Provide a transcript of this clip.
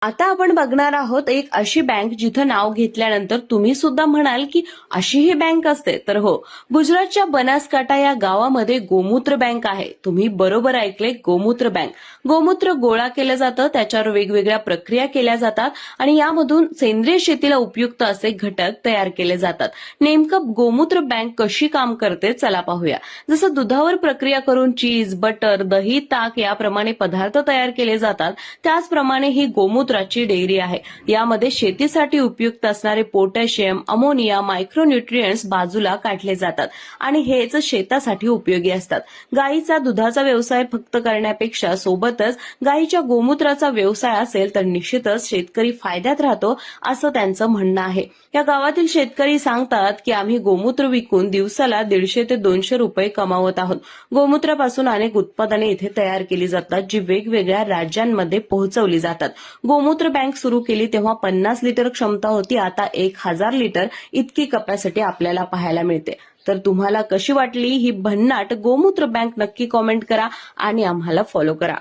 आता आपण बघणार आहोत एक अशी बँक जिथं नाव घेतल्यानंतर तुम्ही सुद्धा म्हणाल की अशी ही बँक असते. तर हो, गुजरातच्या बनासकांठा या गावामध्ये गोमूत्र बँक आहे. तुम्ही बरोबर ऐकले, गोमूत्र बँक. गोमूत्र गोळा केलं जातं, त्याच्यावर वेगवेगळ्या प्रक्रिया केल्या जातात आणि यामधून सेंद्रिय शेतीला उपयुक्त असे घटक तयार केले जातात. नेमकं गोमूत्र बँक कशी काम करते चला पाहूया. जसं दुधावर प्रक्रिया करून चीज, बटर, दही, ताक याप्रमाणे पदार्थ तयार केले जातात, त्याचप्रमाणे ही गोमूत्राची डेअरी आहे. यामध्ये शेतीसाठी उपयुक्त असणारे पोटॅशियम, अमोनिया, मायक्रोन्यूट्रिएंट्स बाजूला काढले जातात आणि हेच शेतासाठी उपयोगी असतात. गायीचा दुधाचा व्यवसाय फक्त करण्यापेक्षा सोबतच गायीच्या गोमूत्राचा व्यवसाय असेल तर निश्चितच शेतकरी फायद्यात राहतो, असं त्यांचं म्हणणं आहे. या गावातील शेतकरी सांगतात की आम्ही गोमूत्र विकून दिवसाला 150 ते 200 रुपये कमावत आहोत. गोमूत्रापासून अनेक उत्पादने इथे तयार केली जातात, जी वेगवेगळ्या राज्यांमध्ये पोहोचवली जातात. गोमूत्र बँक सुरू केली तेव्हा 50 लिटर क्षमता होती, आता 1000 लिटर इतकी कपॅसिटी आपल्याला पाहायला मिळते. तर तुम्हाला कशी वाटली ही भन्नाट गोमूत्र बँक नक्की कॉमेंट करा आणि आम्हाला फॉलो करा.